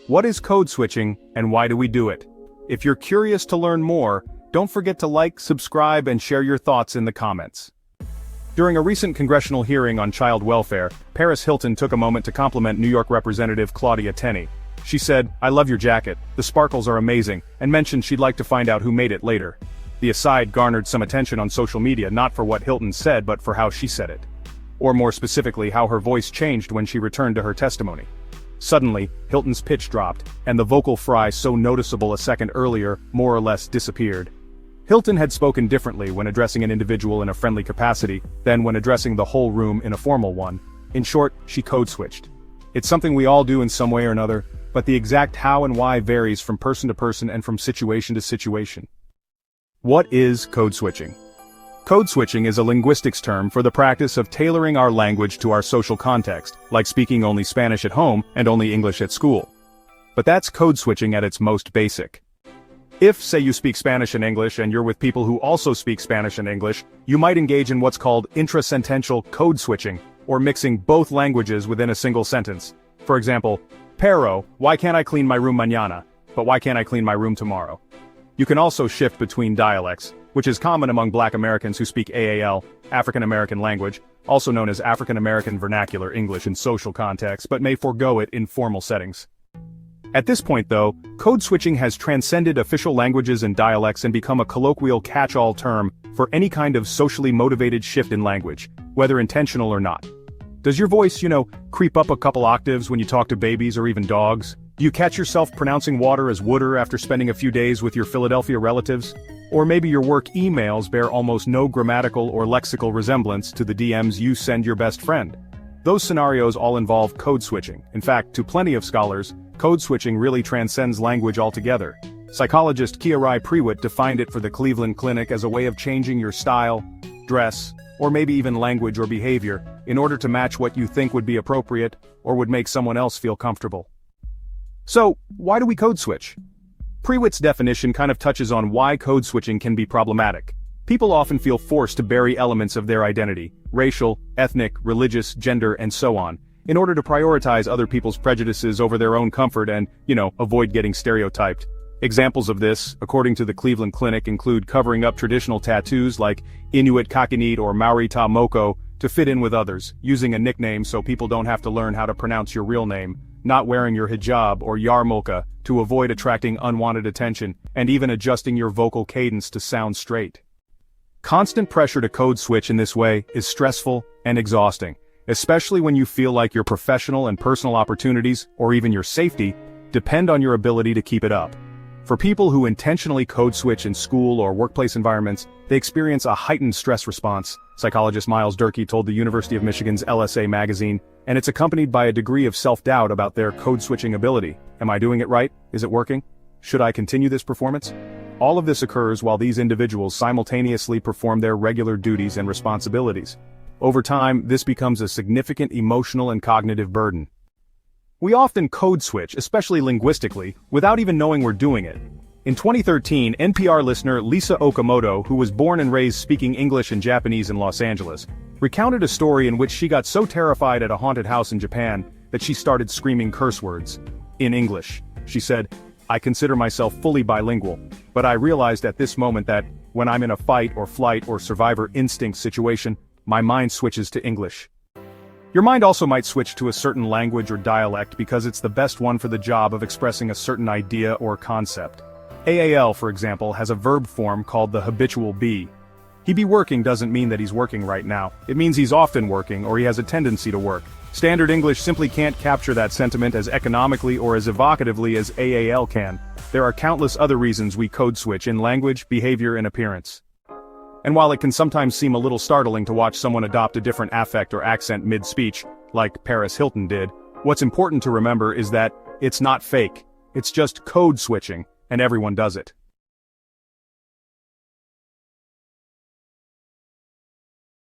What is code switching, and why do we do it? If you're curious to learn more, don't forget to like, subscribe, and share your thoughts in the comments. During a recent congressional hearing on child welfare, Paris Hilton took a moment to compliment New York Representative Claudia Tenney. She said, "I love your jacket, the sparkles are amazing," and mentioned she'd like to find out who made it later. The aside garnered some attention on social media not for what Hilton said but for how she said it. Or more specifically how her voice changed when she returned to her testimony. Suddenly, Hilton's pitch dropped, and the vocal fry so noticeable a second earlier more or less disappeared. Hilton had spoken differently when addressing an individual in a friendly capacity than when addressing the whole room in a formal one. In short, she code switched. It's something we all do in some way or another, but the exact how and why varies from person to person and from situation to situation. What is code switching? Code switching is a linguistics term for the practice of tailoring our language to our social context, like speaking only Spanish at home and only English at school. But that's code switching at its most basic. If, say you speak Spanish and English and you're with people who also speak Spanish and English, you might engage in what's called intrasentential code switching, or mixing both languages within a single sentence. For example, Pero, why can't I clean my room mañana, but why can't I clean my room tomorrow? You can also shift between dialects, which is common among Black Americans who speak AAL, African American language, also known as African American Vernacular English in social contexts, but may forego it in formal settings. At this point though, code switching has transcended official languages and dialects and become a colloquial catch-all term for any kind of socially motivated shift in language, whether intentional or not. Does your voice, creep up a couple octaves when you talk to babies or even dogs? Do you catch yourself pronouncing water as wooder after spending a few days with your Philadelphia relatives? Or maybe your work emails bear almost no grammatical or lexical resemblance to the DMs you send your best friend. Those scenarios all involve code switching. In fact, to plenty of scholars, code switching really transcends language altogether. Psychologist Kiarai Prewitt defined it for the Cleveland Clinic as a way of changing your style, dress, or maybe even language or behavior, in order to match what you think would be appropriate, or would make someone else feel comfortable. So, why do we code switch? Prewitt's definition kind of touches on why code switching can be problematic. People often feel forced to bury elements of their identity, racial, ethnic, religious, gender, and so on, in order to prioritize other people's prejudices over their own comfort and, avoid getting stereotyped. Examples of this, according to the Cleveland Clinic, include covering up traditional tattoos like Inuit Kakinit or Maori Ta Moko to fit in with others, using a nickname so people don't have to learn how to pronounce your real name, not wearing your hijab or yarmulke to avoid attracting unwanted attention, and even adjusting your vocal cadence to sound straight. Constant pressure to code switch in this way is stressful and exhausting, especially when you feel like your professional and personal opportunities, or even your safety, depend on your ability to keep it up. For people who intentionally code switch in school or workplace environments, they experience a heightened stress response, psychologist Miles Durkee told the University of Michigan's LSA magazine, and it's accompanied by a degree of self-doubt about their code-switching ability. Am I doing it right? Is it working? Should I continue this performance? All of this occurs while these individuals simultaneously perform their regular duties and responsibilities. Over time, this becomes a significant emotional and cognitive burden. We often code switch, especially linguistically, without even knowing we're doing it. In 2013, NPR listener Lisa Okamoto, who was born and raised speaking English and Japanese in Los Angeles, recounted a story in which she got so terrified at a haunted house in Japan that she started screaming curse words. In English, she said, "I consider myself fully bilingual, but I realized at this moment that, when I'm in a fight or flight or survivor instinct situation, my mind switches to English." Your mind also might switch to a certain language or dialect because it's the best one for the job of expressing a certain idea or concept. AAL, for example, has a verb form called the habitual be. He be working doesn't mean that he's working right now. It means he's often working or he has a tendency to work. Standard English simply can't capture that sentiment as economically or as evocatively as AAL can. There are countless other reasons we code switch in language, behavior, and appearance. And while it can sometimes seem a little startling to watch someone adopt a different affect or accent mid-speech, like Paris Hilton did, what's important to remember is that it's not fake. It's just code switching, and everyone does it.